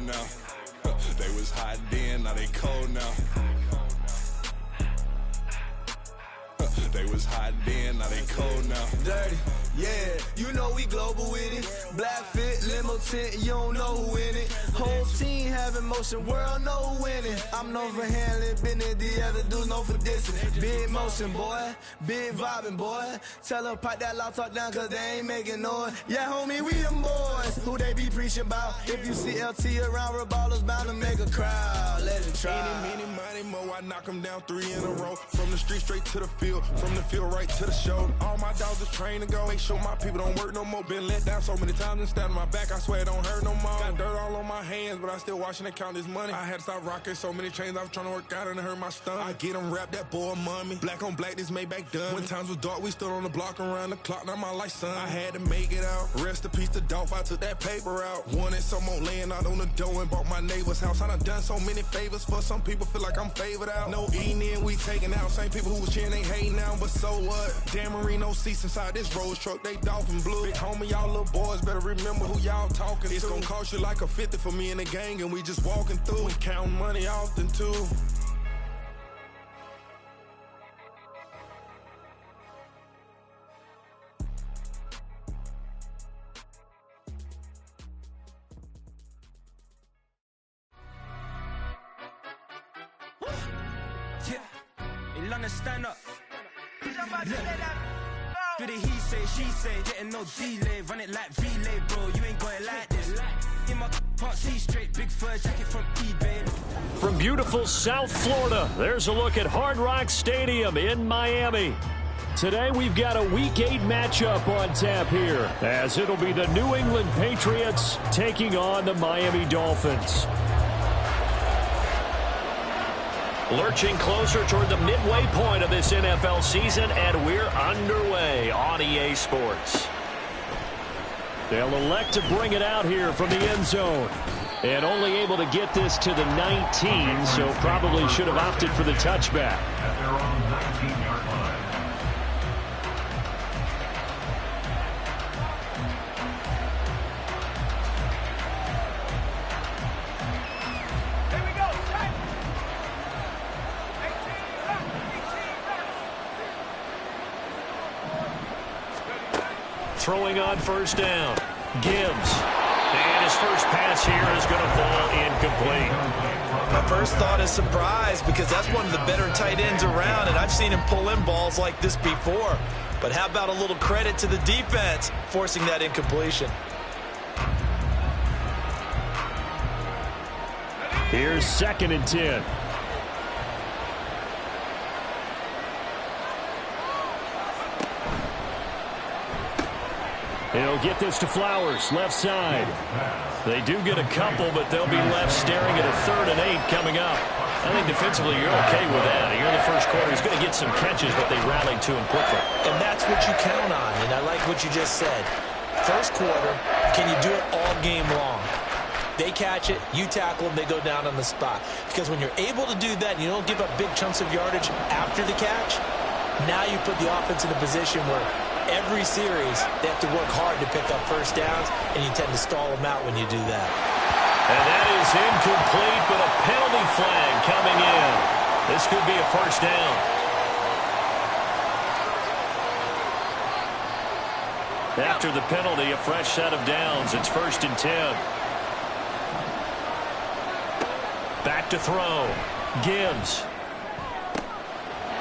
cold now. They was hot then, now they cold now. They was hot then, now they cold now. Dirty, yeah, you know we global with it. Black fit, limo tint, you don't know who in it. Whole team having motion, world know who winning. I'm known for handling business, the other dudes known for dissing. Big motion, boy, big vibing, boy. Tell them pipe that loud talk down, cause they ain't making noise. Yeah, homie, we them boys, who they be preaching about. If you see LT around, Reballo's bound to make a crowd. Let it try. Eeny, meeny, miny, mo, I knock them down 3 in a row. From the street straight to the field, from the field right to the show. All my dogs is trained to go. Make sure my people don't work no more. Been let down so many times and stand on my back, I swear it don't hurt no more. Got dirt all on my hands, but I still washing and count this money. I had to stop rocking so many chains, I was trying to work out and it hurt my stomach. I get them wrapped, that boy mommy. Black on black, this Maybach done. When times was dark, we stood on the block around the clock, now my life son. I had to make it out. Rest in peace to Dolph, I took that paper out. Wanted some more laying out on the door and bought my neighbor's house. I done done so many favors for some people, feel like I'm favored out. No eating in, we taking out. Same people who was cheering, they hating now, but so what? Dan Marino seats inside this Rolls truck, they dolphin blue. Big homie, y'all little boys better remember who y'all talking to. It's gonna cost you like a 50 for me and the gang, and we just walking through and counting money often too. In London, stand up. Do the he say, she say, getting no delay. Run it like relay, bro, you ain't got it like this. In my part, see straight, big fur jacket from eBay. From beautiful South Florida, there's a look at Hard Rock Stadium in Miami. Today we've got a Week 8 matchup on tap here, as it'll be the New England Patriots taking on the Miami Dolphins. Lurching closer toward the midway point of this NFL season, and we're underway on EA Sports. They'll elect to bring it out here from the end zone. And only able to get this to the 19, so probably should have opted for the touchback. At their own 19-yard line. Throwing on first down. Gibbs. And his first pass here is going to fall incomplete. My first thought is surprise, because that's one of the better tight ends around, and I've seen him pull in balls like this before. But how about a little credit to the defense forcing that incompletion? Here's 2nd and 10. He'll get this to Flowers, left side. They do get a couple, but they'll be left staring at a 3rd and 8 coming up. I think defensively you're okay with that. Here in the first quarter, he's going to get some catches, but they rallied to him quickly. And that's what you count on, and I like what you just said. First quarter, can you do it all game long? They catch it, you tackle them, they go down on the spot. Because when you're able to do that and you don't give up big chunks of yardage after the catch, now you put the offense in a position where every series they have to work hard to pick up first downs, and you tend to stall them out when you do that. And that is incomplete, but a penalty flag coming in. This could be a first down. After the penalty, a fresh set of downs. It's 1st and 10. Back to throw. Gibbs.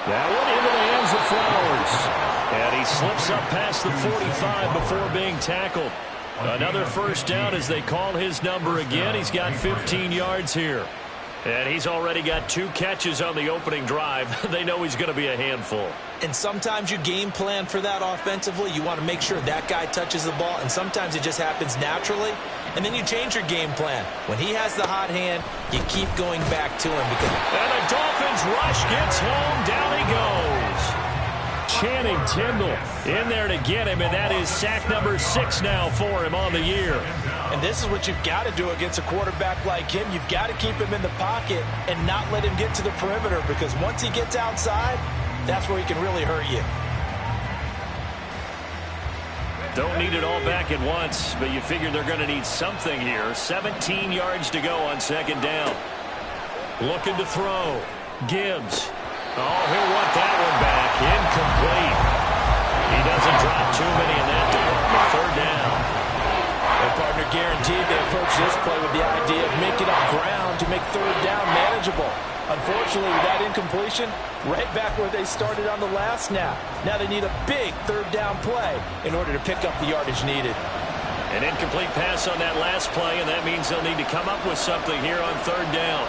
That one into the hands of Flowers. And he slips up past the 45 before being tackled. Another first down as they call his number again. He's got 15 yards here. And he's already got 2 catches on the opening drive. They know he's going to be a handful. And sometimes you game plan for that offensively. You want to make sure that guy touches the ball, and sometimes it just happens naturally. And then you change your game plan. When he has the hot hand, you keep going back to him. And the Dolphins rush gets home. Down he goes. Channing Tindall in there to get him, and that is sack number 6 now for him on the year. And this is what you've got to do against a quarterback like him. You've got to keep him in the pocket and not let him get to the perimeter, because once he gets outside, that's where he can really hurt you. Don't need it all back at once, but you figure they're going to need something here. 17 yards to go on second down. Looking to throw. Gibbs. Oh, he'll want that one back. Incomplete. He doesn't drop too many in that department. Third down. Their partner guaranteed they approach this play with the idea of making up ground to make third down manageable. Unfortunately, with that incompletion, right back where they started on the last snap. Now they need a big third down play in order to pick up the yardage needed. An incomplete pass on that last play, and that means they'll need to come up with something here on third down.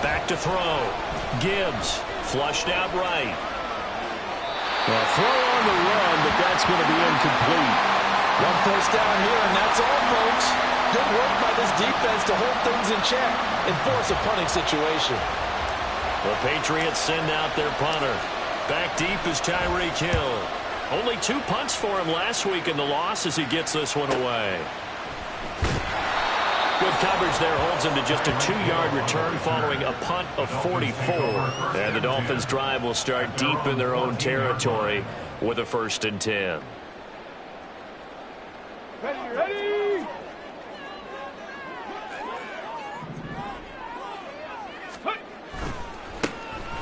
Back to throw. Gibbs. Flushed out right. Well, throw on the run, but that's going to be incomplete. One first down here, and that's all, folks. Good work by this defense to hold things in check and force a punting situation. The Patriots send out their punter. Back deep is Tyreek Hill. Only 2 punts for him last week in the loss as he gets this one away. Good coverage there holds him to just a 2-yard return following a punt of 44. And the Dolphins' drive will start deep in their own territory with a 1st and 10. Ready!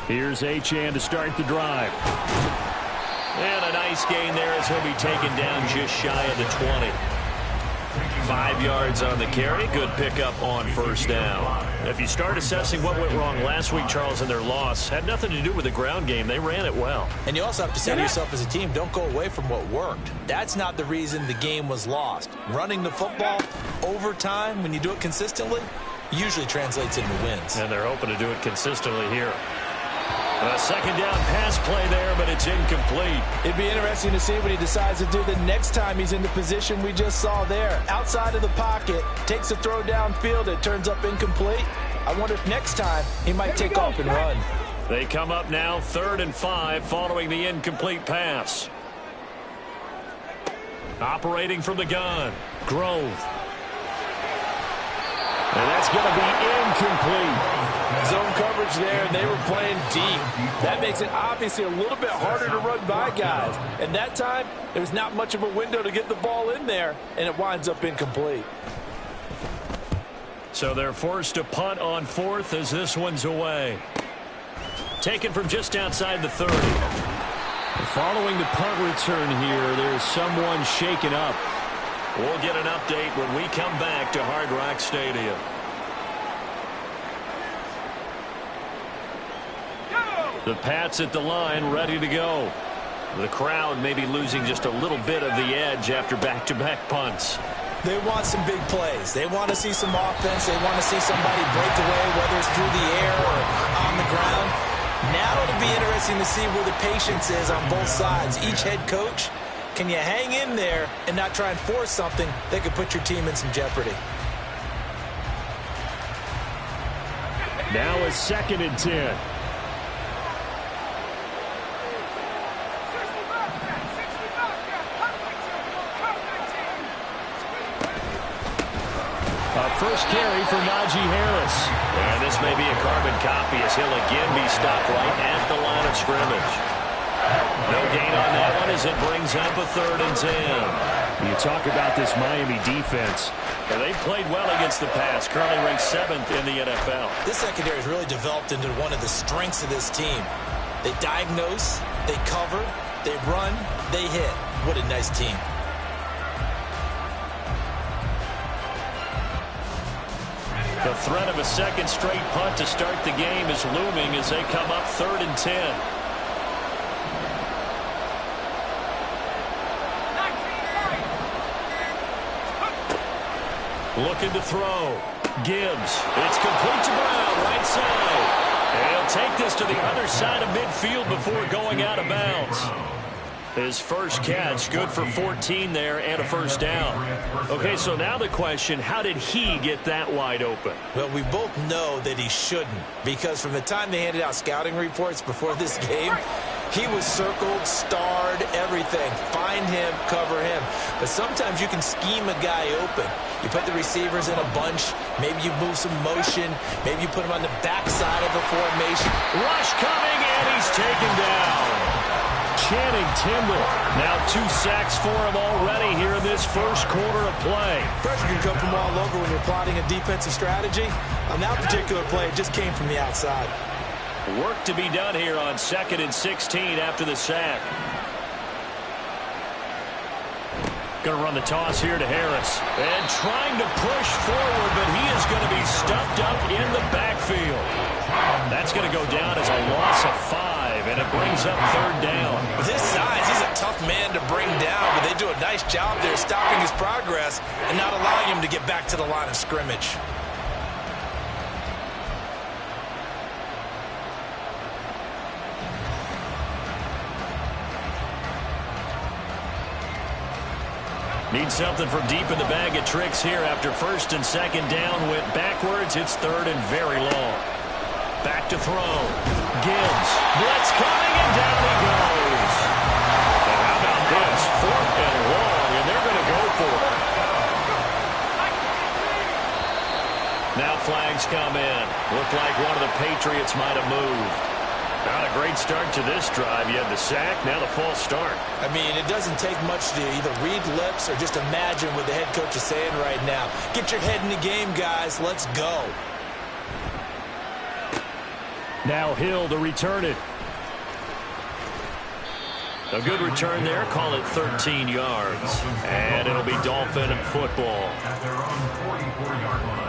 Here's Achane to start the drive. And a nice gain there as he'll be taken down just shy of the 20. 5 yards on the carry. Good pickup on first down. If you start assessing what went wrong last week, Charles, in their loss, had nothing to do with the ground game. They ran it well. And you also have to say to yourself as a team, don't go away from what worked. That's not the reason the game was lost. Running the football over time, when you do it consistently, usually translates into wins. And they're hoping to do it consistently here. A second down pass play there, but it's incomplete. It'd be interesting to see what he decides to do the next time he's in the position we just saw there. Outside of the pocket, takes a throw downfield, it turns up incomplete. I wonder if next time he might take off and run. They come up now 3rd and 5 following the incomplete pass. Operating from the gun, Grove. And that's going to be incomplete. Zone coverage there, and they were playing deep. That makes it obviously a little bit harder to run by guys. And that time, there was not much of a window to get the ball in there, and it winds up incomplete. So they're forced to punt on 4th as this one's away. Taken from just outside the 30. Following the punt return here, there's someone shaken up. We'll get an update when we come back to Hard Rock Stadium. The Pats at the line, ready to go. The crowd may be losing just a little bit of the edge after back-to-back punts. They want some big plays. They want to see some offense. They want to see somebody break away, whether it's through the air or on the ground. Now it'll be interesting to see where the patience is on both sides. Each head coach, can you hang in there and not try and force something that could put your team in some jeopardy? Now it's 2nd and 10. First carry for Najee Harris. And this may be a carbon copy as he'll again be stopped right at the line of scrimmage. No gain on that one as it brings up a 3rd and 10. You talk about this Miami defense. And they've played well against the pass, currently ranked 7th in the NFL. This secondary has really developed into one of the strengths of this team. They diagnose, they cover, they run, they hit. What a nice team. The threat of a second straight punt to start the game is looming as they come up 3rd and 10. Looking to throw. Gibbs. It's complete to Brown, right side. And he'll take this to the other side of midfield before going out of bounds. His first catch, good for 14 there and a first down. Okay, so now the question, how did he get that wide open? Well, we both know that he shouldn't, because from the time they handed out scouting reports before this game, He was circled, starred, everything. Find him, cover him. But sometimes you can scheme a guy open. You put the receivers in a bunch. Maybe you move some motion. Maybe you put him on the backside of the formation. Rush coming, and he's taken down. Channing Tindall, now 2 sacks for him already here in this first quarter of play. Pressure can come from all over when you're plotting a defensive strategy. On that particular play, it just came from the outside. Work to be done here on 2nd and 16 after the sack. Going to run the toss here to Harris. And trying to push forward, but he is going to be stuffed up in the backfield. That's going to go down as a loss of 5, and it brings up 3rd down. With his size, he's a tough man to bring down, but they do a nice job there stopping his progress and not allowing him to get back to the line of scrimmage. Need something from deep in the bag of tricks here after 1st and 2nd down. Went backwards. It's 3rd and very long. Back to throw. Gibbs. Blitz coming, and down he goes. And how about this? 4th and long, and they're going to go for it. Now flags come in. Looked like one of the Patriots might have moved. Not a great start to this drive. You had the sack, now the false start. I mean, it doesn't take much to either read lips or just imagine what the head coach is saying right now. Get your head in the game, guys. Let's go. Now Hill to return it. A good return there. Call it 13 yards. And it'll be Dolphin football. At their own 44-yard line.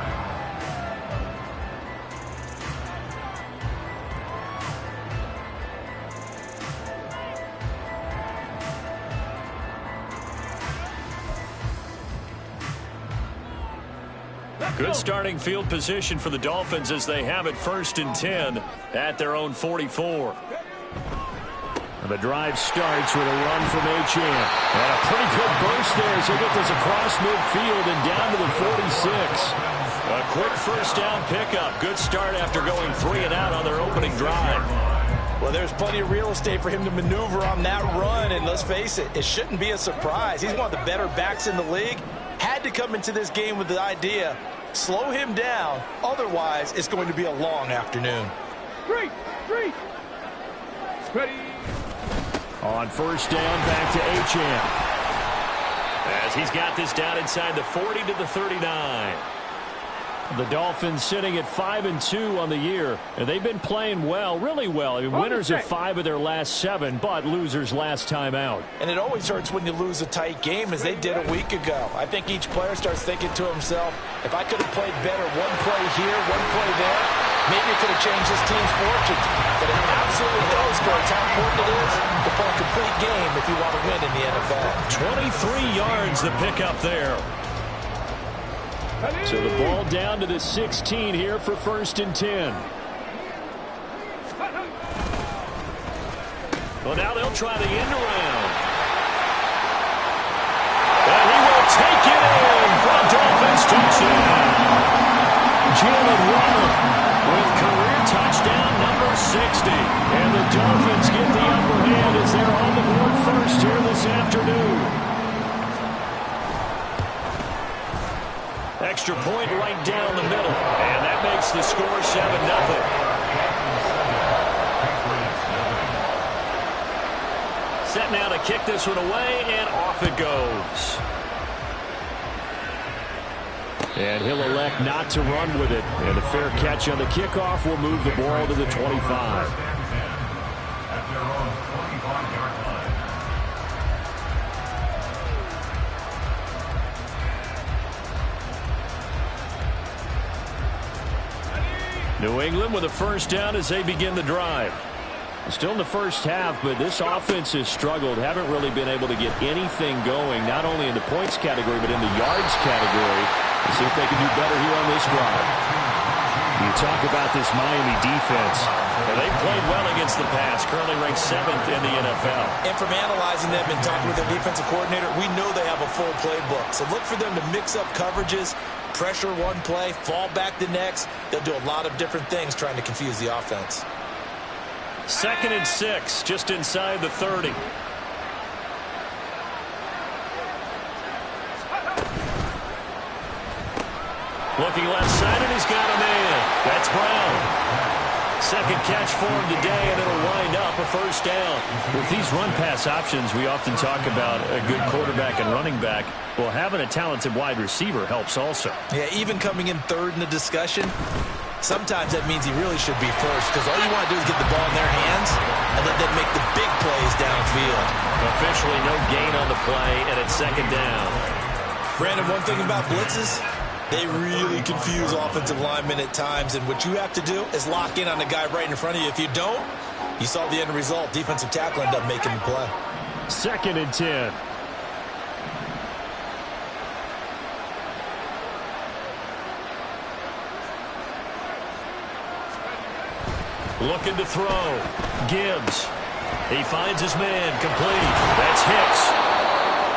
Good starting field position for the Dolphins as they have it 1st and 10 at their own 44. And the drive starts with a run from Achane. And a pretty good burst there as they get this across midfield and down to the 46. A quick 1st down pickup. Good start after going 3 and out on their opening drive. Well, there's plenty of real estate for him to maneuver on that run, and let's face it, it shouldn't be a surprise. He's one of the better backs in the league. Had to come into this game with the idea, slow him down, otherwise it's going to be a long afternoon. Ready. On 1st down, back to Achane. As he's got this down inside the 40 to the 39. The Dolphins sitting at 5-2 on the year, and they've been playing well, really well. I mean, winners of 5 of their last 7, but losers last time out. And it always hurts when you lose a tight game, as they did a week ago. I think each player starts thinking to himself, if I could have played better one play here, one play there, maybe it could have changed this team's fortunes. But it absolutely illustrates how important it is to play a complete game if you want to win in the NFL. 23 yards the pickup there. So the ball down to the 16 here for 1st and 10. Well, now they'll try the end around. And he will take it in for a Dolphins touchdown. Jalen Waddle with career touchdown number 60. And the Dolphins get the upper hand as they're on the board first here this afternoon. Extra point right down the middle. And that makes the score 7-0. Set now to kick this one away, and off it goes. And he'll elect not to run with it. And a fair catch on the kickoff will move the ball to the 25. At their own 25-yard line. New England with a 1st down as they begin the drive. Still in the first half, but this offense has struggled. Haven't really been able to get anything going, not only in the points category, but in the yards category. Let's see if they can do better here on this drive. You talk about this Miami defense. Well, they played well against the pass, currently ranked 7th in the NFL. And from analyzing them and talking with their defensive coordinator, we know they have a full playbook. So look for them to mix up coverages, pressure one play, fall back the next. They'll do a lot of different things trying to confuse the offense. 2nd and 6, just inside the 30. Looking left side, and he's got a man. That's Brown. Second catch for him today, and it'll wind up a first down. With these run-pass options, we often talk about a good quarterback and running back. Well, having a talented wide receiver helps also. Yeah, even coming in third in the discussion, sometimes that means he really should be first, because all you want to do is get the ball in their hands and let them make the big plays downfield. Officially no gain on the play, and it's 2nd down. Brandon, one thing about blitzes, they really confuse offensive linemen at times, and what you have to do is lock in on the guy right in front of you. If you don't, you saw the end result. Defensive tackle ended up making the play. 2nd and 10. Looking to throw. Gibbs. He finds his man. Complete. That's Hicks.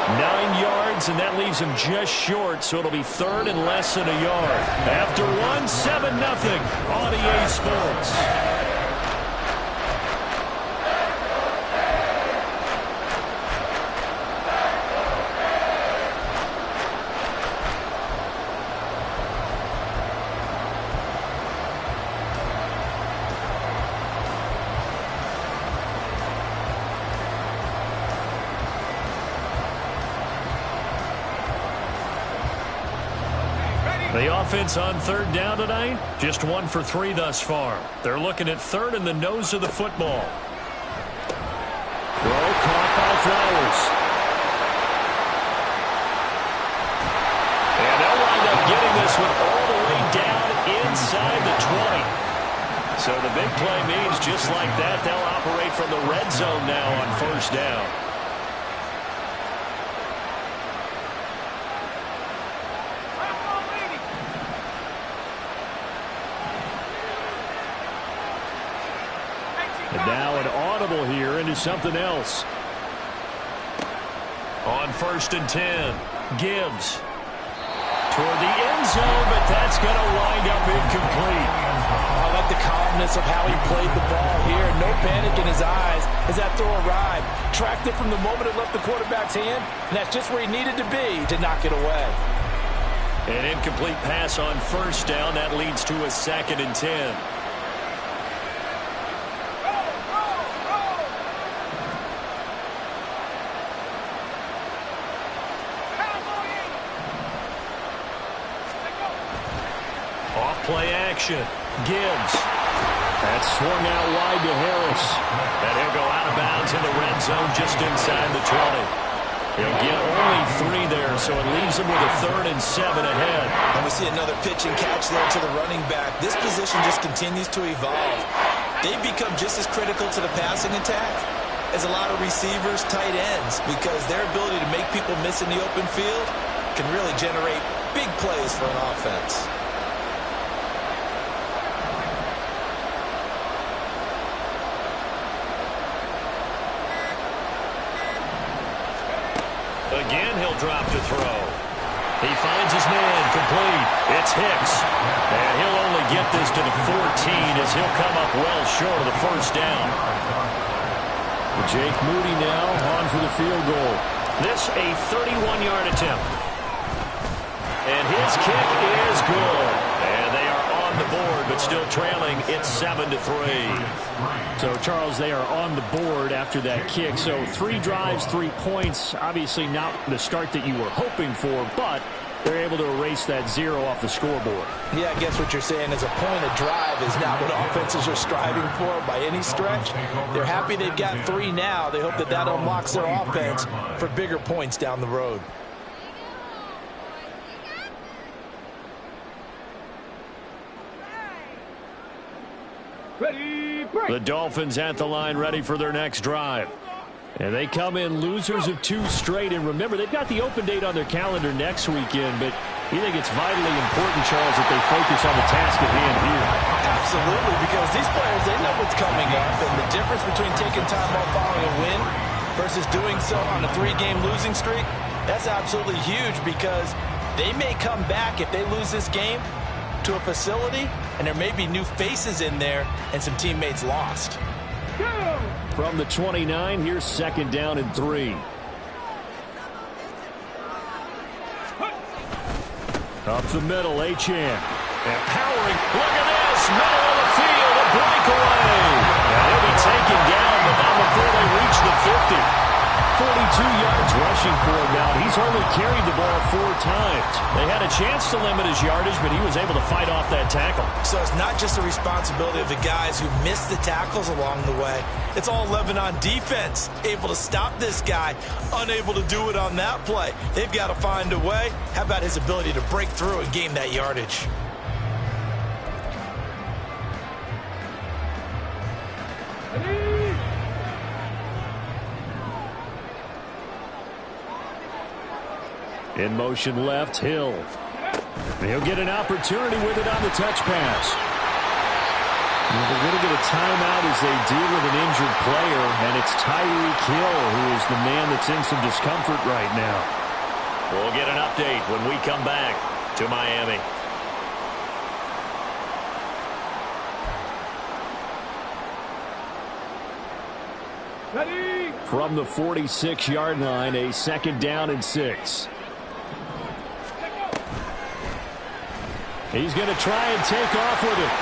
9 yards, and that leaves him just short, so it'll be 3rd and less than a yard. After 7-0 on EA Sports. The offense on 3rd down tonight, just 1 for 3 thus far. They're looking at 3rd in the nose of the football. Throw caught by Flowers. And they'll wind up getting this one all the way down inside the 20. So the big play means just like that, they'll operate from the red zone now on 1st down. Now an audible here into something else. On 1st and 10, Gibbs. Toward the end zone, but that's going to wind up incomplete. I like the calmness of how he played the ball here. No panic in his eyes as that throw arrived. Tracked it from the moment it left the quarterback's hand, and that's just where he needed to be to knock it away. An incomplete pass on 1st down. That leads to a 2nd and 10. Play action. Gibbs. That's swung out wide to Harris. And he'll go out of bounds in the red zone just inside the 20. He'll get only 3 there, so it leaves him with a 3rd and 7 ahead. And we see another pitch and catch there to the running back. This position just continues to evolve. They've become just as critical to the passing attack as a lot of receivers, tight ends, because their ability to make people miss in the open field can really generate big plays for an offense. Again, he'll drop to throw. He finds his man. Complete. It's Hicks. And he'll only get this to the 14 as he'll come up well short of the 1st down. Jake Moody now on for the field goal. This a 31-yard attempt. And his kick is good. And they are on the board, but still trailing. It's 7-3. So, Charles, they are on the board after that kick. So 3 drives, 3 points. Obviously not the start that you were hoping for, but they're able to erase that 0 off the scoreboard. Yeah, I guess what you're saying is a point of drive is not what offenses are striving for by any stretch. They're happy they've got 3 now. They hope that that unlocks their offense for bigger points down the road. The Dolphins at the line ready for their next drive. And they come in losers of 2 straight. And remember, they've got the open date on their calendar next weekend. But you think it's vitally important, Charles, that they focus on the task at hand here? Absolutely, because these players, they know what's coming up. And the difference between taking time off following a win versus doing so on a 3-game losing streak, that's absolutely huge because they may come back if they lose this game to a facility, and there may be new faces in there and some teammates lost. From the 29, here's 2nd down and 3. Up the middle, Achane. And powering. Look at this. Middle of the field. A breakaway. And he'll be taken down, but not before they reach the 50. 42 yards rushing for him now. He's only carried the ball 4 times. They had a chance to limit his yardage, but he was able to fight off that tackle. So it's not just the responsibility of the guys who missed the tackles along the way. It's all Lebanon defense, able to stop this guy, unable to do it on that play. They've got to find a way. How about his ability to break through and gain that yardage? In motion left, Hill. He'll get an opportunity with it on the touch pass. They're going to get a timeout as they deal with an injured player, and it's Tyreek Hill who is the man that's in some discomfort right now. We'll get an update when we come back to Miami. From the 46-yard line, a 2nd down and 6. He's going to try and take off with it.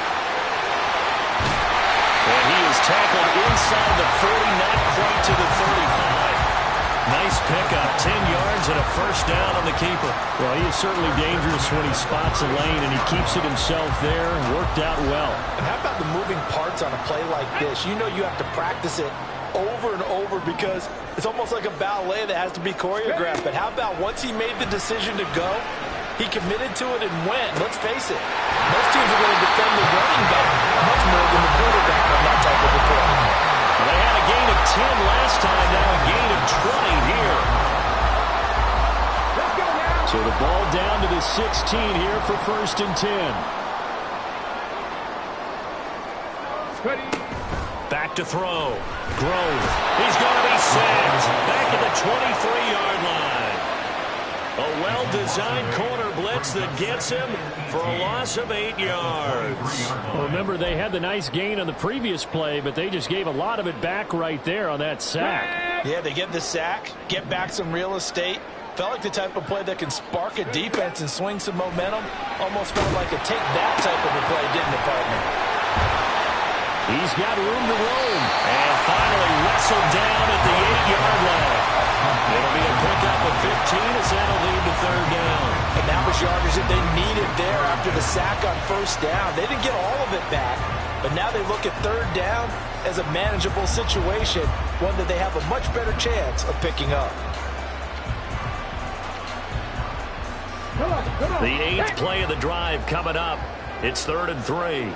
And he is tackled inside the 40, not quite to the 35. Nice pickup, 10 yards and a 1st down on the keeper. Well, he is certainly dangerous when he spots a lane, and he keeps it himself there. Worked out well. And how about the moving parts on a play like this? You know you have to practice it over and over because it's almost like a ballet that has to be choreographed. But how about once he made the decision to go, he committed to it and went. Let's face it, most teams are going to defend the running back much more than the quarterback on that type of a play. Well, they had a gain of 10 last time, now a gain of 20 here. So the ball down to the 16 here for 1st and 10. Back to throw. Grove. He's going to be sacked. Back at the 23-yard line. A well-designed corner blitz that gets him for a loss of 8 yards. Well, remember, they had the nice gain on the previous play, but they just gave a lot of it back right there on that sack. Yeah, they get the sack, get back some real estate. Felt like the type of play that can spark a defense and swing some momentum. Almost felt like a take that type of a play, didn't it, partner? He's got room to roam. And finally wrestled down at the 8-yard line. It'll be a pickup of 15 as that'll lead to 3rd down. And that was yardage that they needed there after the sack on 1st down. They didn't get all of it back, but now they look at 3rd down as a manageable situation, one that they have a much better chance of picking up. The 8th play of the drive coming up. It's 3rd and 3.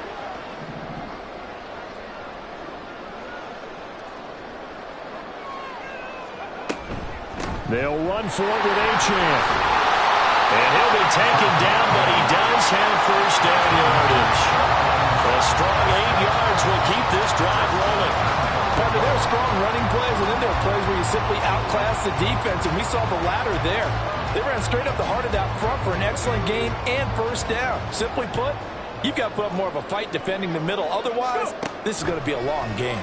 They'll run for it with Achane. And he'll be taken down, but he does have 1st down yardage. A strong 8 yards will keep this drive rolling. Partner, there are strong running plays, and then there are plays where you simply outclass the defense, and we saw the latter there. They ran straight up the heart of that front for an excellent gain and 1st down. Simply put, you've got to put up more of a fight defending the middle. Otherwise, this is going to be a long game.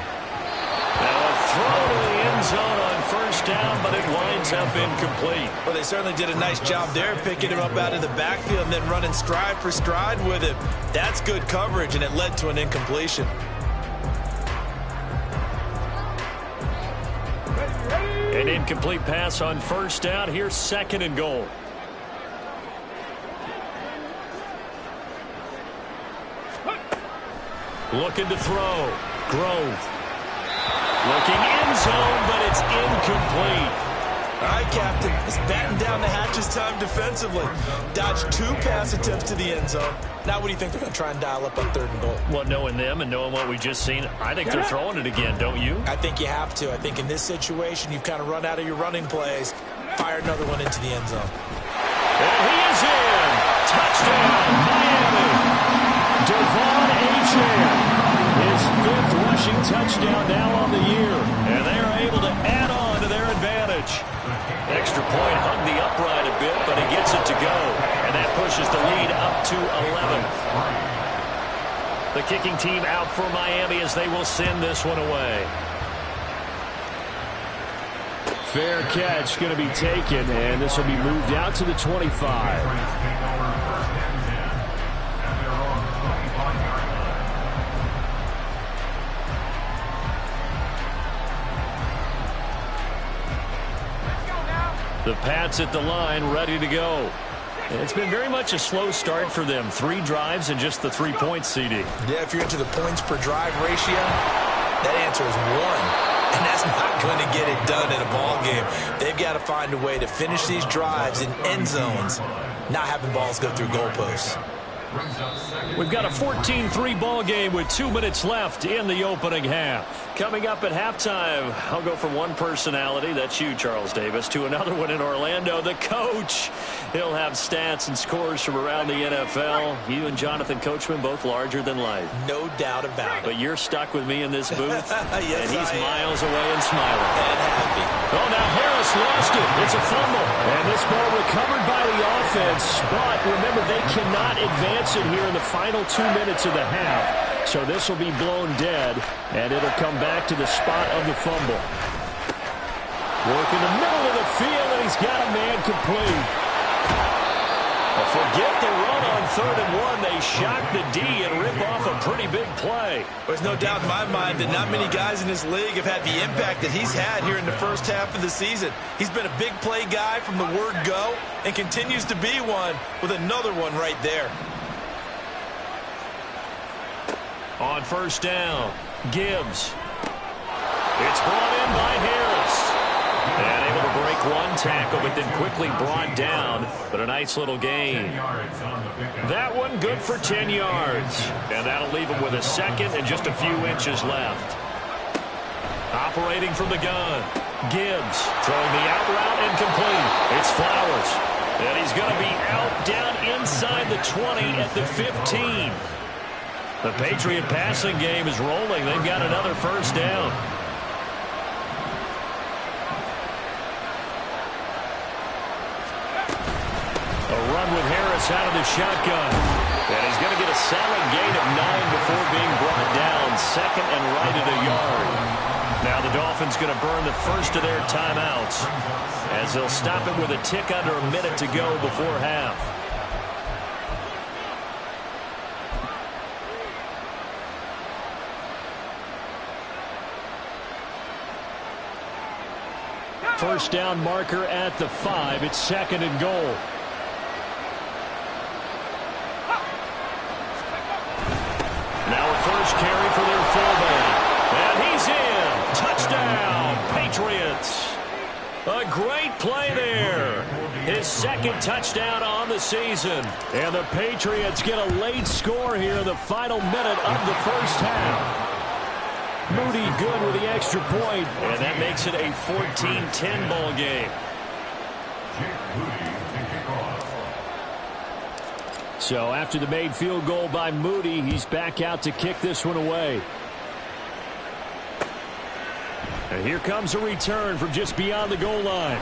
Now a throw to the end zone on 1st down, but it winds up incomplete. Well, they certainly did a nice job there, picking him up out of the backfield and then running stride for stride with him. That's good coverage, and it led to an incompletion. An incomplete pass on 1st down. Here's 2nd and goal. Looking to throw. Grove. Looking end zone, but it's incomplete. All right, Captain. It's batten down the hatches time defensively. Dodged 2 pass attempts to the end zone. Now what do you think they're going to try and dial up on 3rd and goal? Well, knowing them and knowing what we just seen, I think they're throwing it again, don't you? I think you have to. I think in this situation, you've kind of run out of your running plays. Fire another one into the end zone. And he is in. Touchdown, Miami. Devon Achane. His 5th rushing touchdown now on the year. And they are able to add on to their advantage. Extra point hung the upright a bit, but he gets it to go. And that pushes the lead up to 11. The kicking team out for Miami as they will send this one away. Fair catch going to be taken, and this will be moved out to the 25. The Pats at the line, ready to go. It's been very much a slow start for them. 3 drives and just the 3 points, CD. Yeah, if you're into the points per drive ratio, that answer is 1. And that's not going to get it done in a ball game. They've got to find a way to finish these drives in end zones, not having balls go through goalposts. We've got a 14-3 ball game with 2 minutes left in the opening half. Coming up at halftime, I'll go from one personality, that's you, Charles Davis, to another one in Orlando, the coach. He'll have stats and scores from around the NFL. You and Jonathan Coachman both larger than life. No doubt about it. But you're stuck with me in this booth, yes, and he's miles away and smiling. And happy. Oh, now Harris lost it. It's a fumble. And this ball recovered by the offense. But remember, they cannot advance it here in the final 2 minutes of the half. So this will be blown dead, and it'll come back to the spot of the fumble. Work in the middle of the field, and he's got a man complete. Forget the run on 3rd and 1. They shock the D and rip off a pretty big play. There's no doubt in my mind that not many guys in this league have had the impact that he's had here in the first half of the season. He's been a big play guy from the word go and continues to be one with another one right there. On 1st down, Gibbs. It's brought in by Harris. And able to break one tackle, but then quickly brought down. But a nice little gain. That one good for 10 yards. And that'll leave him with a second and just a few inches left. Operating from the gun, Gibbs throwing the out route incomplete. It's Flowers. And he's going to be out down inside the 20 at the 15. The Patriot passing game is rolling. They've got another 1st down. With Harris out of the shotgun. And he's going to get a solid gain of 9 before being brought down. 2nd and right at a yard. Now the Dolphins going to burn the first of their timeouts as they'll stop it with a tick under a minute to go before half. First down marker at the 5. It's 2nd and goal. First carry for their fullback. And he's in. Touchdown, Patriots. A great play there. His 2nd touchdown on the season. And the Patriots get a late score here in the final minute of the first half. Moody good with the extra point. And that makes it a 14-10 ball game. So after the made field goal by Moody, he's back out to kick this one away. And here comes a return from just beyond the goal line.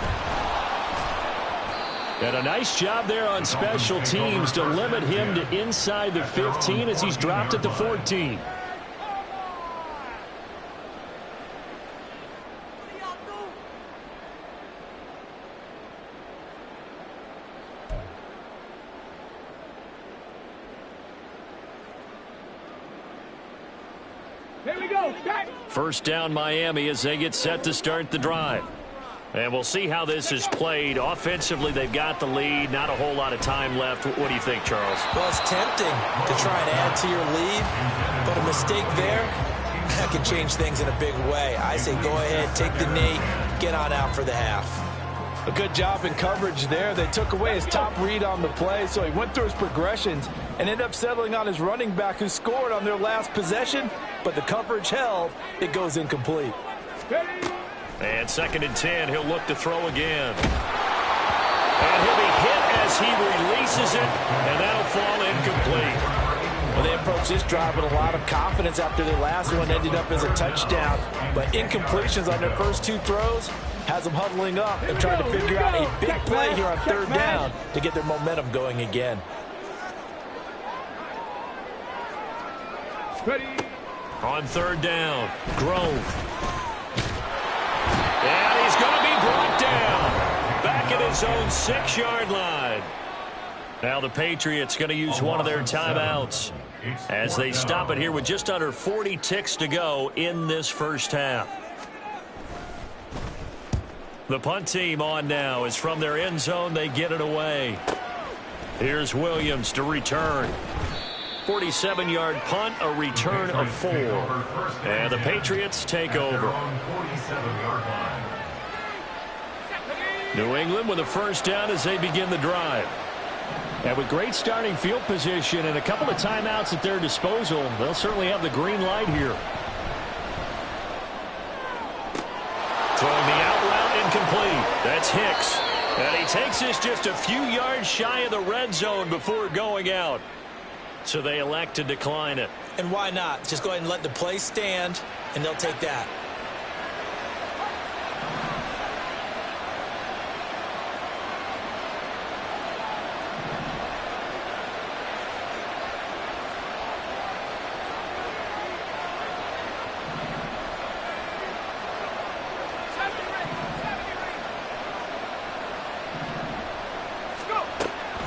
And a nice job there on special teams to limit him to inside the 15 as he's dropped at the 14. First down Miami as they get set to start the drive. And we'll see how this is played. Offensively, they've got the lead. Not a whole lot of time left. What do you think, Charles? Well, it's tempting to try and add to your lead, but a mistake there, that can change things in a big way. I say go ahead, take the knee, get on out for the half. A good job in coverage there. They took away his top read on the play, so he went through his progressions and ended up settling on his running back who scored on their last possession, but the coverage held. It goes incomplete. And 2nd and 10, he'll look to throw again. And he'll be hit as he releases it, and that'll fall incomplete. Well, they approached this drive with a lot of confidence after their last one ended up as a touchdown, but incompletions on their first 2 throws has them huddling up and trying to figure out a big play here on 3rd down to get their momentum going again. On third down, Grove. And he's going to be brought down. Back at his own 6-yard line. Now the Patriots going to use one of their timeouts as they stop it here with just under 40 ticks to go in this first half. The punt team on now is from their end zone. They get it away. Here's Williams to return. 47-yard punt, a return of 4. And the Patriots take over. New England with a first down as they begin the drive. And with great starting field position and a couple of timeouts at their disposal, they'll certainly have the green light here. Throwing the out route incomplete. That's Hicks. And he takes this just a few yards shy of the red zone before going out. So they elect to decline it. And why not? Just go ahead and let the play stand, and they'll take that.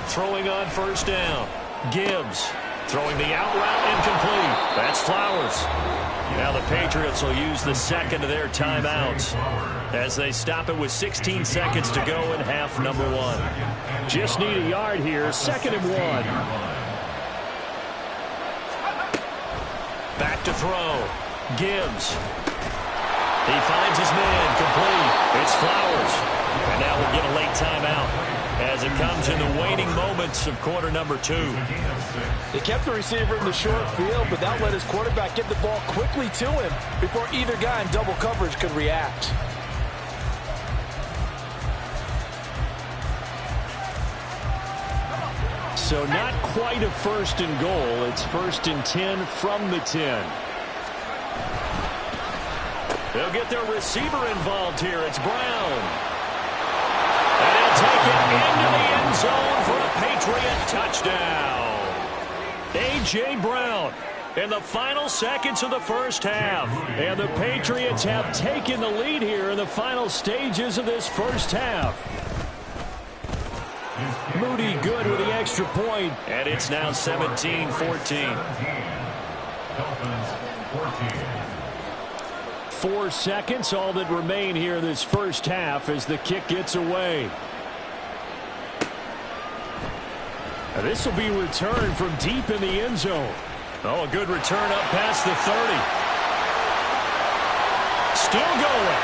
Throwing on first down. Gibbs. Throwing the out route incomplete. That's Flowers. Now the Patriots will use the second of their timeouts as they stop it with 16 seconds to go in half number 1. Just need a yard here. 2nd and 1. Back to throw. Gibbs. He finds his man complete. It's Flowers. And now we'll get a late timeout as it comes in the waning moments of quarter number 2. They kept the receiver in the short field, but that let his quarterback get the ball quickly to him before either guy in double coverage could react. So not quite a 1st and goal. It's 1st and 10 from the 10. They'll get their receiver involved here. It's Brown. And he'll take it into the end zone for a Patriot touchdown. A.J. Brown in the final seconds of the first half. And the Patriots have taken the lead here in the final stages of this first half. Moody good with the extra point. And it's now 17-14. 4 seconds, all that remain here in this first half as the kick gets away. Now this will be returned from deep in the end zone. Oh, a good return up past the 30. Still going.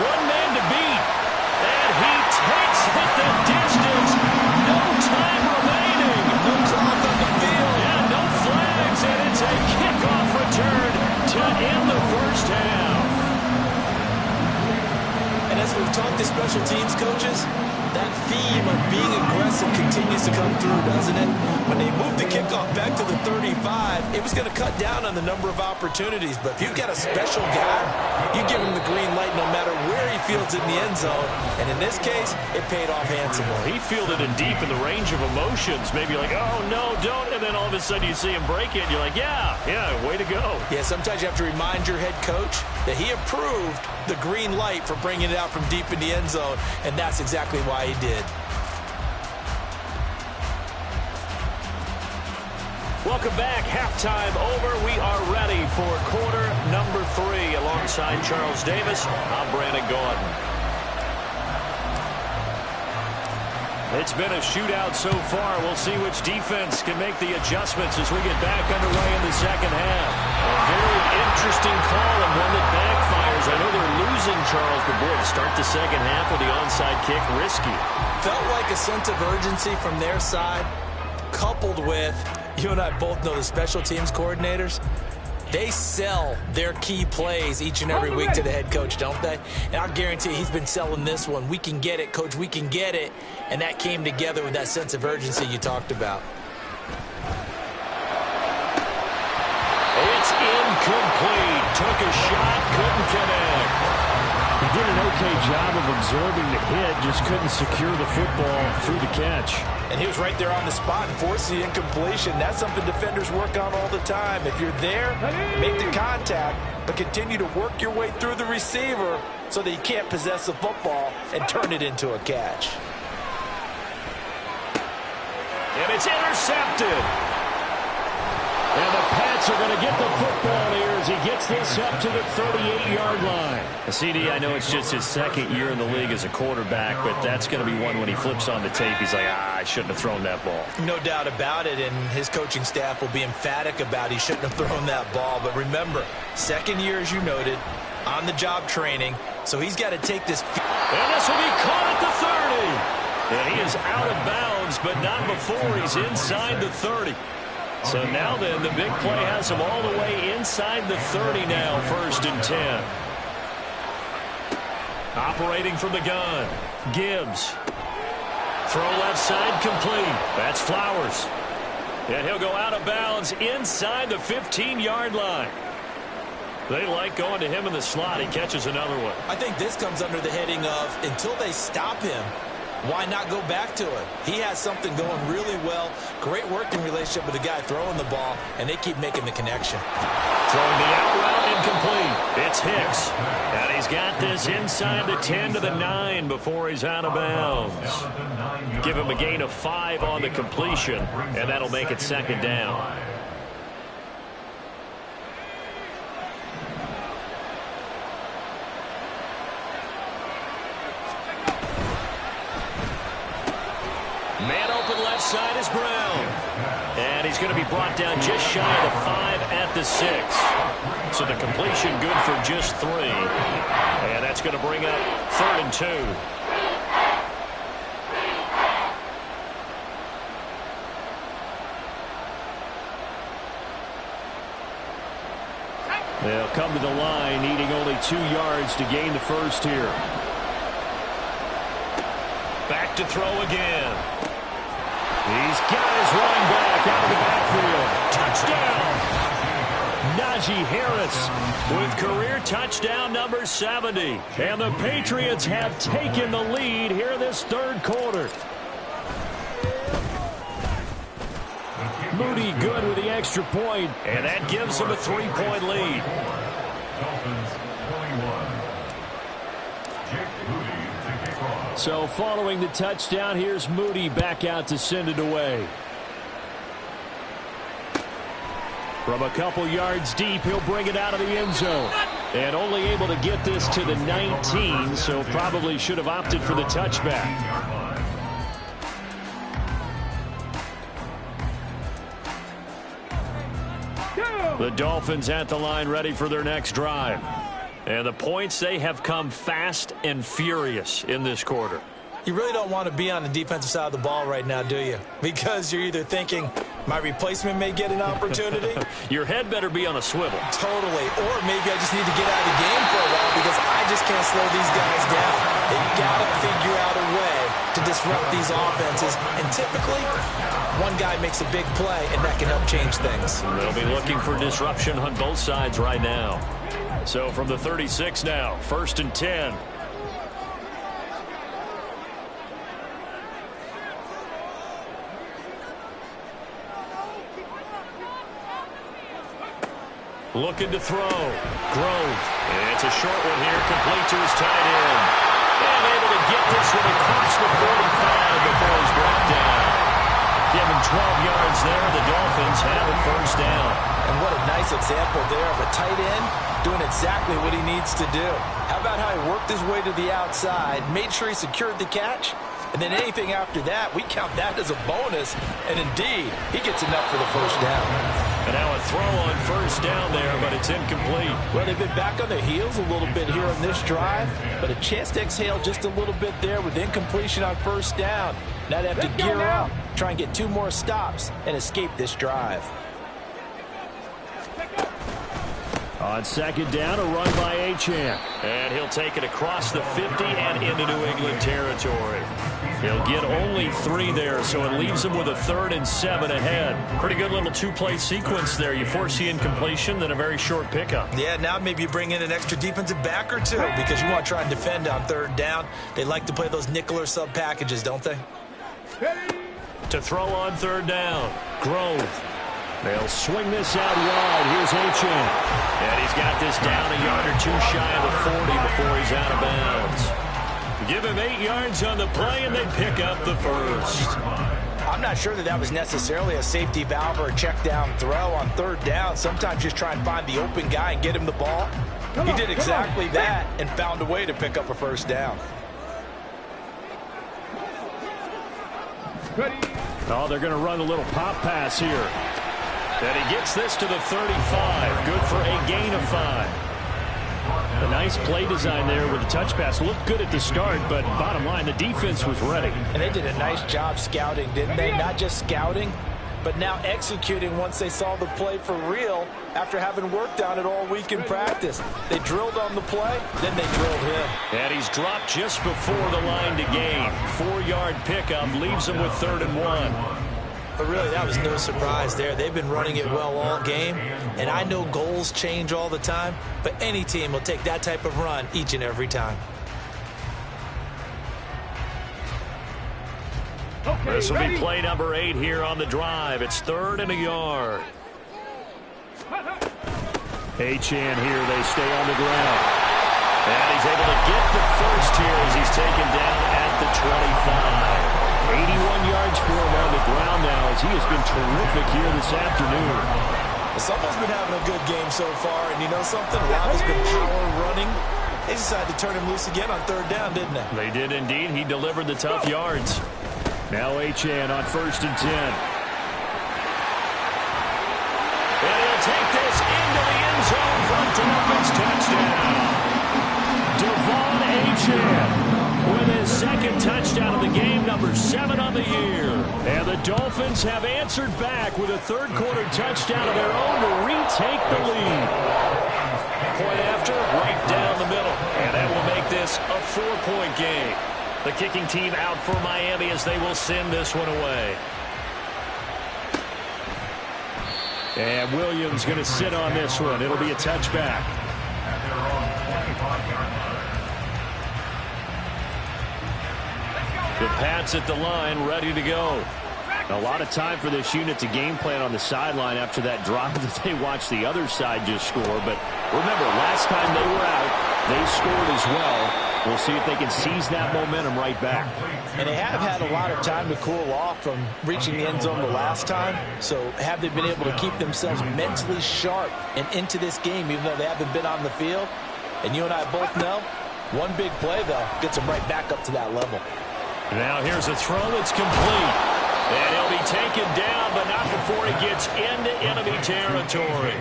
One man to beat. And he takes it the distance. No time remaining. No clock on the field. Yeah, no flags. And it's a kickoff return to end the first half. And as we've talked to special teams coaches, that theme of being aggressive continues to come through, doesn't it? When they moved the kickoff back to the 35, it was going to cut down on the number of opportunities. But if you've got a special guy, you give him the green light no matter where he fields it in the end zone. And in this case, it paid off handsomely. He fielded it deep in the range of emotions. Maybe like, oh, no, don't. And then all of a sudden you see him break it. And you're like, yeah, way to go. Yeah, sometimes you have to remind your head coach that he approved the green light for bringing it out from deep in the end zone. And that's exactly why he did. Welcome back. Halftime over. We are ready for quarter number 3. Alongside Charles Davis, I'm Brandon Gordon. It's been a shootout so far. We'll see which defense can make the adjustments as we get back underway in the second half. A very interesting call and one that backfires. I know they're losing, Charles, but boy, to start the second half with the onside kick, risky. Felt like a sense of urgency from their side, coupled with, you and I both know the special teams coordinators, they sell their key plays each and every week to the head coach, don't they? And I'll guarantee you he's been selling this one. We can get it, coach, we can get it. And that came together with that sense of urgency you talked about. It's incomplete. Took a shot, couldn't connect. He did an okay job of absorbing the hit, just couldn't secure the football through the catch. And he was right there on the spot and forced the incompletion. That's something defenders work on all the time. If you're there, make the contact, but continue to work your way through the receiver so that you can't possess the football and turn it into a catch. And it's intercepted. And the Pats are going to get the football here as he gets this up to the 38-yard line. CD, I know it's just his second year in the league as a quarterback, but that's going to be one when he flips on the tape. He's like, I shouldn't have thrown that ball. No doubt about it, and his coaching staff will be emphatic about he shouldn't have thrown that ball. But remember, second year, as you noted, on-the-job training, so he's got to take this. And this will be caught at the 30. And he is out of bounds, but not before he's inside the 30. So now then, the big play has him all the way inside the 30 now, 1st and 10. Operating from the gun, Gibbs. Throw left side complete. That's Flowers. And he'll go out of bounds inside the 15-yard line. They like going to him in the slot. He catches another one. I think this comes under the heading of until they stop him, why not go back to it? He has something going really well. Great working relationship with the guy throwing the ball, and they keep making the connection. Throwing the out route incomplete. It's Hicks. And he's got this inside the 10 to the 9 before he's out of bounds. Give him a gain of 5 on the completion, and that'll make it 2nd down. Man open left side is Brown. And he's going to be brought down just shy of the 5 at the 6. So the completion good for just 3. And that's going to bring up 3rd and 2. They'll come to the line, needing only 2 yards to gain the first here. Back to throw again. He's got his running back out of the backfield. Touchdown! Najee Harris with career touchdown number 70. And the Patriots have taken the lead here in this 3rd quarter. Moody good with the extra point, and that gives him a 3-point lead. So following the touchdown, here's Moody back out to send it away. From a couple yards deep, he'll bring it out of the end zone. And only able to get this to the 19, so probably should have opted for the touchback. The Dolphins at the line ready for their next drive. And the points, they have come fast and furious in this quarter. You really don't want to be on the defensive side of the ball right now, do you? Because you're either thinking, my replacement may get an opportunity. Your head better be on a swivel. Totally. Or maybe I just need to get out of the game for a while because I just can't slow these guys down. They've got to figure out a way to disrupt these offenses. And typically, one guy makes a big play, and that can help change things. They'll be looking for disruption on both sides right now. So from the 36 now, 1st and 10. Looking to throw. Grove. It's a short one here, complete to his tight end. And able to get this one across the 45 before he's brought down. Give him 12 yards there. The Dolphins have a 1st down. And what a nice example there of a tight end doing exactly what he needs to do. How about how he worked his way to the outside, made sure he secured the catch, and then anything after that, we count that as a bonus. And indeed, he gets enough for the 1st down. And now a throw on 1st down there, but it's incomplete. Well, they've been back on their heels a little bit here on this drive, but a chance to exhale just a little bit there with incompletion on 1st down. Now they have to gear up, try and get 2 more stops, and escape this drive. On 2nd down, a run by Achane. And he'll take it across the 50 and into New England territory. He'll get only 3 there, so it leaves him with a 3rd and 7 ahead. Pretty good little 2-play sequence there. You force the incompletion, then a very short pickup. Yeah, now maybe you bring in an extra defensive back or two because you want to try and defend on 3rd down. They like to play those nickel or sub packages, don't they? To throw on 3rd down, Grove. They'll swing this out wide. Here's H.N. And he's got this down a yard or 2 shy of the 40 before he's out of bounds. Give him 8 yards on the play, and they pick up the first. I'm not sure that was necessarily a safety valve or a check down throw on 3rd down. Sometimes just try and find the open guy and get him the ball. He did exactly that and found a way to pick up a 1st down. Oh, they're going to run a little pop pass here. And he gets this to the 35. Good for a gain of 5. A nice play design there with the touch pass. Looked good at the start, but bottom line, the defense was ready. And they did a nice job scouting, didn't they? Not just scouting, but now executing once they saw the play for real after having worked on it all week in practice. They drilled on the play, then they drilled him. And he's dropped just before the line to gain. 4-yard pickup leaves him with 3rd and 1. But really, that was no surprise there. They've been running it well all game, and I know goals change all the time, but any team will take that type of run each and every time. This will be play number 8 here on the drive. It's 3rd and a yard. H.N. here, they stay on the ground. And he's able to get the first here as he's taken down at the 25. 81 yards for him on the ground now as he has been terrific here this afternoon. Someone's been having a good game so far, and you know something? A lot has been power running. They decided to turn him loose again on 3rd down, didn't they? They did indeed. He delivered the tough yards. Now H.N. on 1st and 10. And he'll take this into the end zone for a Dolphins touchdown. Devon H.N. with his 2nd touchdown of the game, number 7 on the year. And the Dolphins have answered back with a 3rd quarter touchdown of their own to retake the lead. Point after, right down the middle. And that will make this a 4-point game. The kicking team out for Miami as they will send this one away. And Williams going to sit on this one. It'll be a touchback. The Pats at the line, ready to go. A lot of time for this unit to game plan on the sideline after that drive that they watched the other side just score. But remember, last time they were out, they scored as well. We'll see if they can seize that momentum right back. And they have had a lot of time to cool off from reaching the end zone the last time. So have they been able to keep themselves mentally sharp and into this game, even though they haven't been on the field? And you and I both know, one big play, though, gets them right back up to that level. Now here's a throw that's complete. And he'll be taken down, but not before he gets into enemy territory.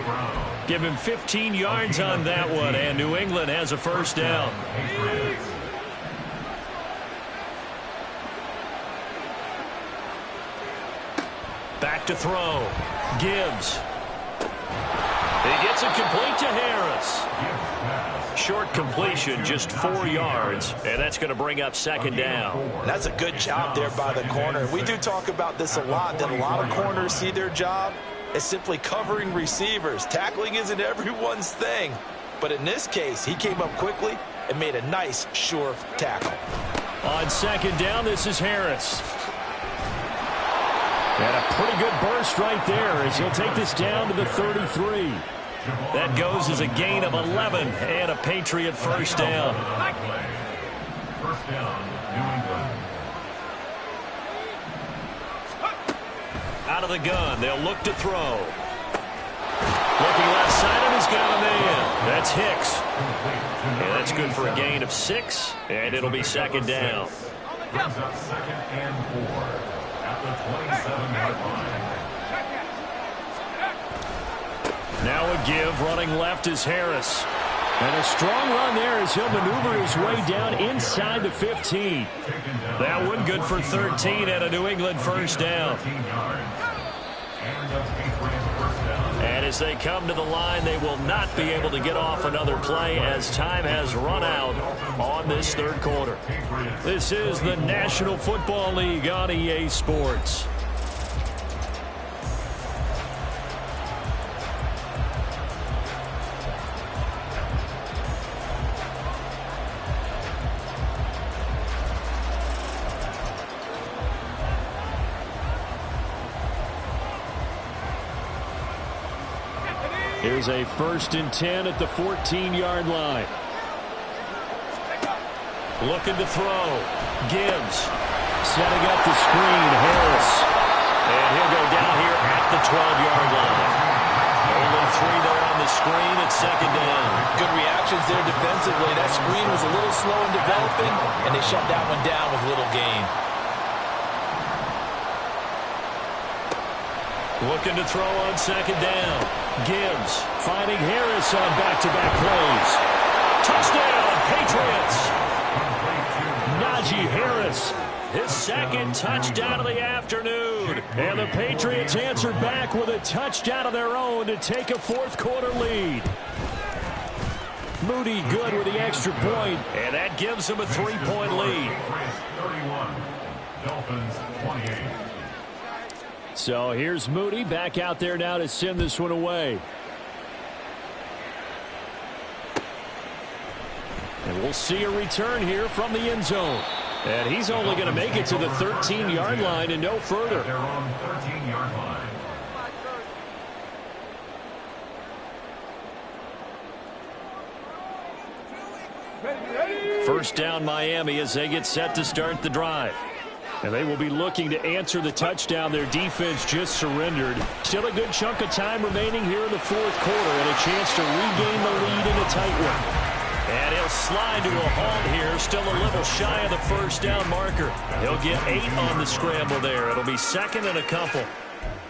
Give him 15 yards on that one, and New England has a 1st down. Back to throw. Gibbs. He gets it complete to Harris. Short completion, just 4 yards, and that's going to bring up 2nd down. That's a good job there by the corner. We do talk about this a lot, that a lot of corners see their job as simply covering receivers. Tackling isn't everyone's thing, but in this case, he came up quickly and made a nice, sure tackle. On 2nd down, this is Harris. And a pretty good burst right there as he'll take this down to the 33. That goes as a gain of 11 and a Patriot 1st down. 1st down, New England. Out of the gun, they'll look to throw. Looking left side, and he's got a man. That's Hicks. And that's good for a gain of 6, and it'll be 2nd down. Brings up 2nd and 4 at the 27-yard line. Now a give, running left is Harris. And a strong run there as he'll maneuver his way down inside the 15. That one good for 13 and a New England 1st down. And a Patriot 1st down. And As they come to the line, they will not be able to get off another play as time has run out on this third quarter. This is the National Football League on EA Sports. Here's a 1st and 10 at the 14-yard line. Looking to throw. Gibbs. Setting up the screen. Harris. And he'll go down here at the 12-yard line. Only 3 there on the screen. It's 2nd down. Good reactions there defensively. That screen was a little slow in developing, and they shut that one down with little gain. Looking to throw on 2nd down. Gibbs finding Harris on back-to-back plays. Touchdown, Patriots! Najee Harris, his 2nd touchdown of the afternoon. And the Patriots answer back with a touchdown of their own to take a 4th quarter lead. Moody good with the extra point, and that gives them a 3-point lead. 31, Dolphins 28. So here's Moody back out there now to send this one away. And we'll see a return here from the end zone. And he's only going to make it to the 13-yard line and no further. They're on 13-yard line. First down Miami as they get set to start the drive. And they will be looking to answer the touchdown their defense just surrendered. Still a good chunk of time remaining here in the 4th quarter and a chance to regain the lead in a tight one. And he'll slide to a halt here, still a little shy of the 1st down marker. He'll get 8 on the scramble there. It'll be 2nd and a couple.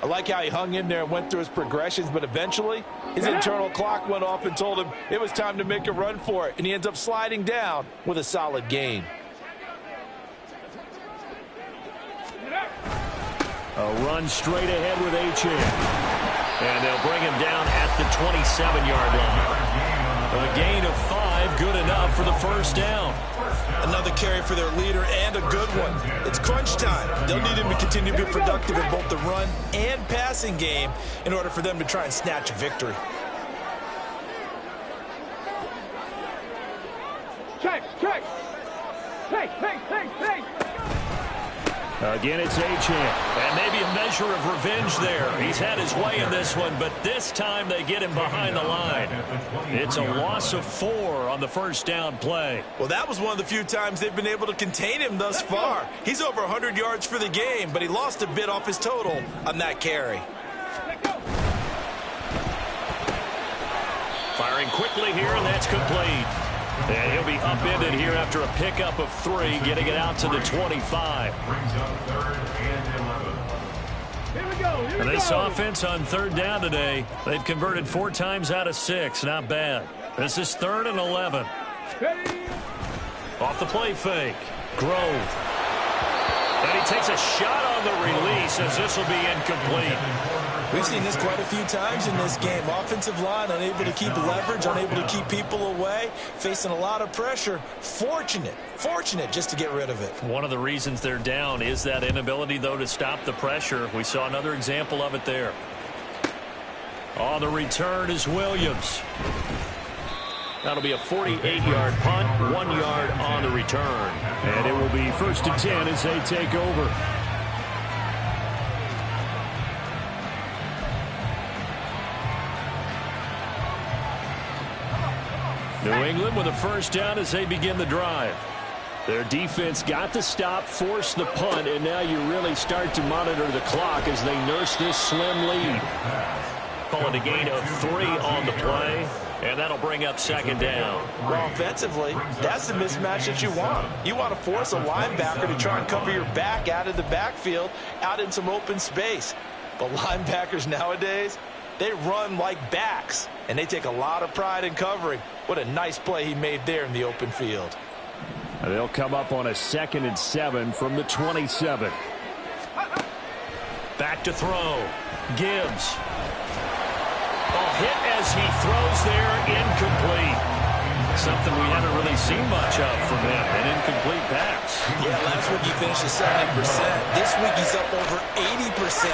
I like how he hung in there and went through his progressions, but eventually his internal clock went off and told him it was time to make a run for it, and he ends up sliding down with a solid gain. A run straight ahead with H.A. And they'll bring him down at the 27-yard line. A gain of 5, good enough for the 1st down. Another carry for their leader and a good one. It's crunch time. They'll need him to continue to be productive in both the run and passing game in order for them to try and snatch a victory. Check. Hey. Again, it's Achane. And maybe a measure of revenge there. He's had his way in this one, but this time they get him behind the line. It's a loss of 4 on the 1st down play. Well, that was one of the few times they've been able to contain him thus far. He's over 100 yards for the game, but he lost a bit off his total on that carry. Firing quickly here, and that's complete. And he'll be upended here after a pickup of 3, getting it out to the 25. Brings up 3rd and 11. Here we go. And this offense on 3rd down today, they've converted 4 times out of 6. Not bad. This is 3rd and 11. Off the play fake. Grove. And he takes a shot on the release as this will be incomplete. We've seen this quite a few times in this game. Offensive line unable to keep leverage, unable to keep people away, facing a lot of pressure. Fortunate just to get rid of it. One of the reasons they're down is that inability, though, to stop the pressure. We saw another example of it there. On the return is Williams. That'll be a 48-yard punt, 1 yard on the return. And it will be 1st and 10 as they take over. New England with a 1st down as they begin the drive. Their defense got the stop, forced the punt, and now you really start to monitor the clock as they nurse this slim lead. Call it a gain of 3 on the play, and that'll bring up 2nd down. Well, offensively, that's the mismatch that you want. You want to force a linebacker to try and cover your back out of the backfield, out in some open space. But linebackers nowadays, they run like backs, and they take a lot of pride in covering. What a nice play he made there in the open field. They'll come up on a 2nd and 7 from the 27. Back to throw. Gibbs. ball hit as he throws there, incomplete. Something we haven't really seen much of from him, an incomplete pass. Yeah, last week he finished at 70%. This week he's up over 80%.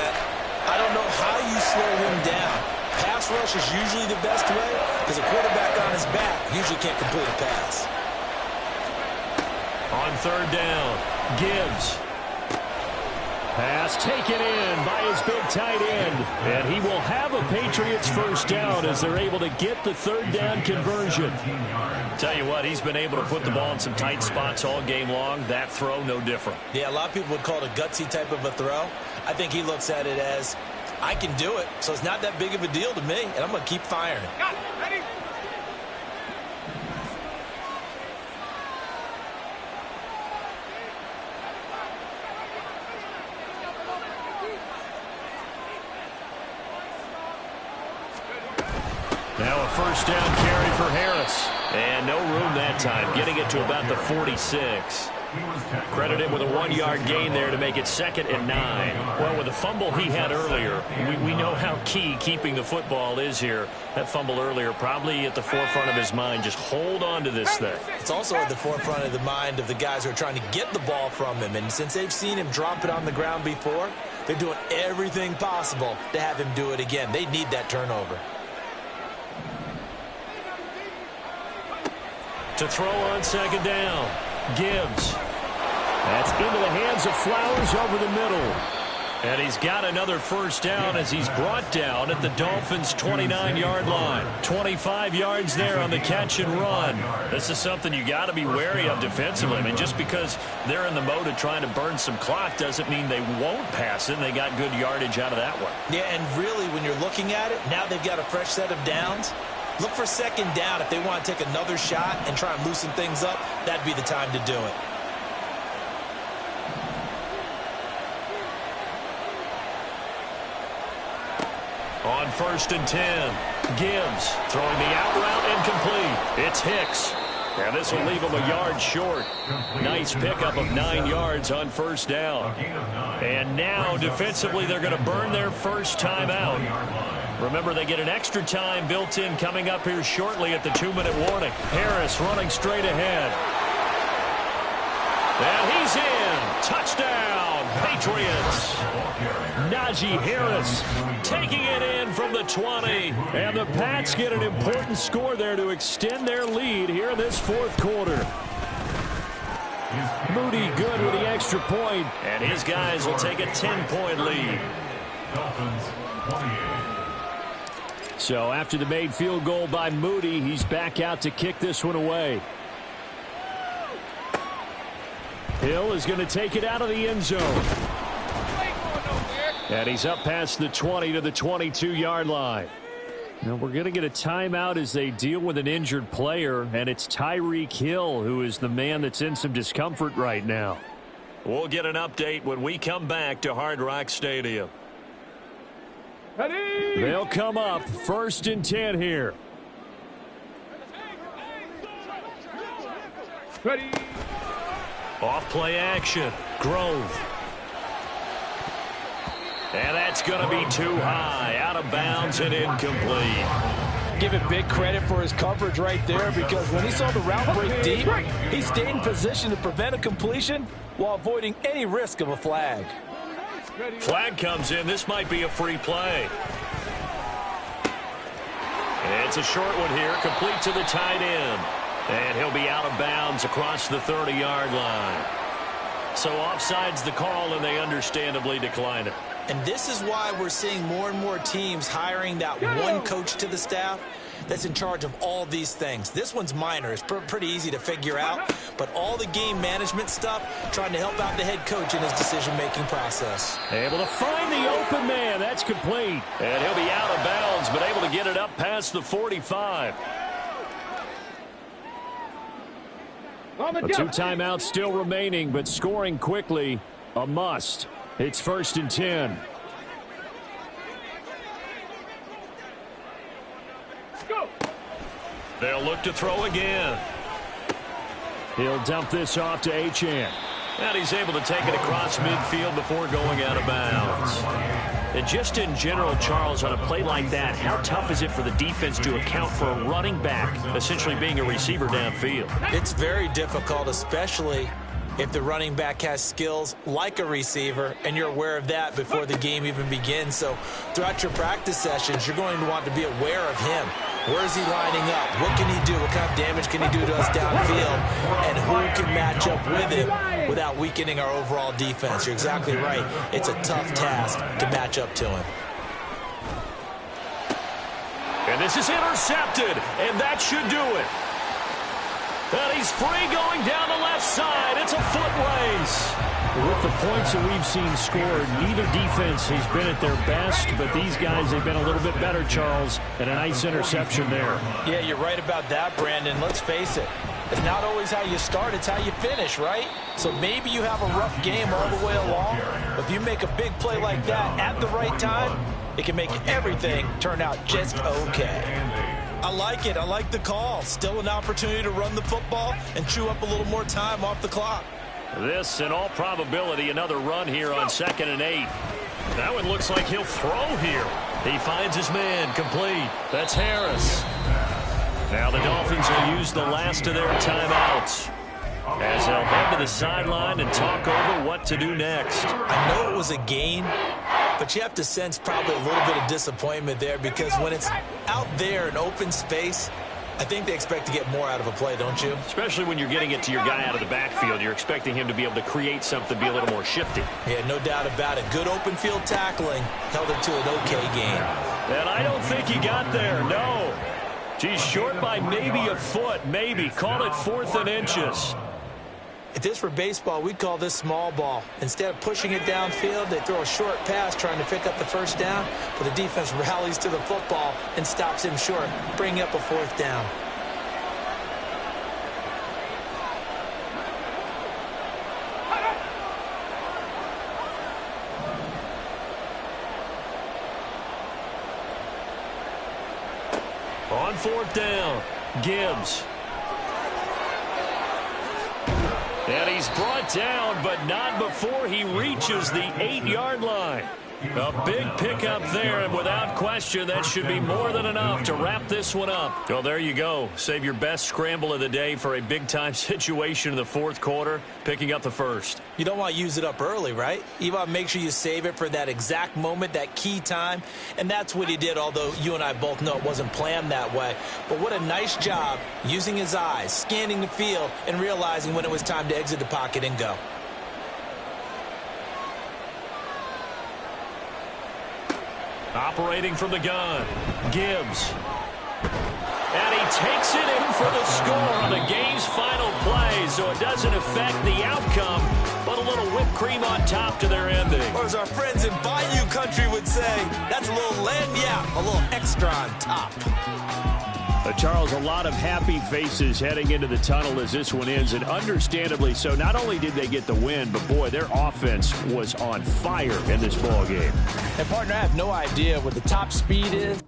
I don't know how you slow him down. Pass rush is usually the best way because a quarterback on his back usually can't complete a pass. On third down, Gibbs. Pass taken in by his big tight end. And he will have a Patriots first down as they're able to get the third down conversion. Tell you what, he's been able to put the ball in some tight spots all game long. That throw, no different. Yeah, a lot of people would call it a gutsy type of a throw. I think he looks at it as, I can do it, so it's not that big of a deal to me, and I'm going to keep firing. Ready? Now a first down carry for Harris. And no room that time, getting it to about the 46. Credit him with a 1-yard gain there to make it 2nd and 9. Well, with the fumble he had earlier, we know how key keeping the football is here. That fumble earlier probably at the forefront of his mind. Just hold on to this thing. It's also at the forefront of the mind of the guys who are trying to get the ball from him. And since they've seen him drop it on the ground before, they're doing everything possible to have him do it again. They need that turnover. To throw on second down, Gibbs. That's into the hands of Flowers over the middle. And he's got another first down as he's brought down at the Dolphins' 29-yard line. 25 yards there on the catch and run. This is something you got to be wary of defensively. I mean, just because they're in the mode of trying to burn some clock doesn't mean they won't pass it. And they got good yardage out of that one. Yeah, and really, when you're looking at it, now they've got a fresh set of downs. Look for second down. If they want to take another shot and try and loosen things up, that'd be the time to do it. On 1st and 10, Gibbs throwing the out route incomplete. It's Hicks. And this will leave him a yard short. Nice pickup of 9 yards on first down. And now defensively they're going to burn their first time out. Remember, they get an extra time built in coming up here shortly at the 2-minute warning. Harris running straight ahead. And he's in. Touchdown, Patriots. Najee Harris taking it in from the 20. And the Pats get an important score there to extend their lead here in this fourth quarter. Moody good with the extra point. And his guys will take a 10-point lead. So after the made field goal by Moody, he's back out to kick this one away. Hill is going to take it out of the end zone. And he's up past the 20 to the 22-yard line. Now we're going to get a timeout as they deal with an injured player, and it's Tyreek Hill who is the man that's in some discomfort right now. We'll get an update when we come back to Hard Rock Stadium. Ready? They'll come up 1st and 10 here. Ready? Off play action. Grove. And that's going to be too high. Out of bounds and incomplete. Give it big credit for his coverage right there, because when he saw the route break deep, he stayed in position to prevent a completion while avoiding any risk of a flag. Flag comes in. This might be a free play. It's a short one here, complete to the tight end. And he'll be out of bounds across the 30-yard line. So offside's the call, and they understandably decline it. And this is why we're seeing more and more teams hiring that one coach to the staff that's in charge of all these things. This one's minor. It's pretty easy to figure out. But all the game management stuff, trying to help out the head coach in his decision-making process. Able to find the open man. That's complete. And he'll be out of bounds, but able to get it up past the 45. A 2 timeouts still remaining, but scoring quickly, a must. It's 1st and 10. Go. They'll look to throw again. He'll dump this off to Achane. And he's able to take it across midfield before going out of bounds. And just in general, Charles, on a play like that, how tough is it for the defense to account for a running back essentially being a receiver downfield? It's very difficult, especially if the running back has skills like a receiver, and you're aware of that before the game even begins. So throughout your practice sessions, you're going to want to be aware of him. Where is he lining up? What can he do? What kind of damage can he do to us downfield? And who can match up with him without weakening our overall defense? You're exactly right. It's a tough task to match up to him. And this is intercepted, and that should do it. And he's free going down the left side. It's a foot race. With the points that we've seen scored, neither defense has been at their best, but these guys have been a little bit better, Charles, and a nice interception there. Yeah, you're right about that, Brandon. Let's face it. It's not always how you start, it's how you finish, right? So maybe you have a rough game all the way along, but if you make a big play like that at the right time, it can make everything turn out just okay. I like it. I like the call. Still an opportunity to run the football and chew up a little more time off the clock. This, in all probability, another run here on 2nd and 8. That one looks like he'll throw here. He finds his man, complete. That's Harris. Now the Dolphins will use the last of their timeouts as they'll head to the sideline and talk over what to do next. I know it was a gain, but you have to sense probably a little bit of disappointment there, because when it's out there in open space, I think they expect to get more out of a play, don't you? Especially when you're getting it to your guy out of the backfield. You're expecting him to be able to create something, be a little more shifty. Yeah, no doubt about it. Good open field tackling held it to an okay gain. And I don't think he got there, no. He's short by maybe a foot, maybe. Call it 4th and inches. If this were baseball, we'd call this small ball. Instead of pushing it downfield, they throw a short pass trying to pick up the first down, but the defense rallies to the football and stops him short, bringing up a 4th down. On 4th down, Gibbs. And he's brought down, but not before he reaches the 8-yard line. A big pickup there, and without question, that should be more than enough to wrap this one up. Well, there you go. Save your best scramble of the day for a big-time situation in the 4th quarter, picking up the first. You don't want to use it up early, right? You want to make sure you save it for that exact moment, that key time, and that's what he did, although you and I both know it wasn't planned that way. But what a nice job using his eyes, scanning the field, and realizing when it was time to exit the pocket and go. Operating from the gun, Gibbs. And he takes it in for the score on the game's final play, so it doesn't affect the outcome, but a little whipped cream on top to their ending. Or as our friends in Bayou country would say, that's a little lagniappe, a little extra on top. Charles, a lot of happy faces heading into the tunnel as this one ends, and understandably so. Not only did they get the win, but boy, their offense was on fire in this ball game. And partner, I have no idea what the top speed is.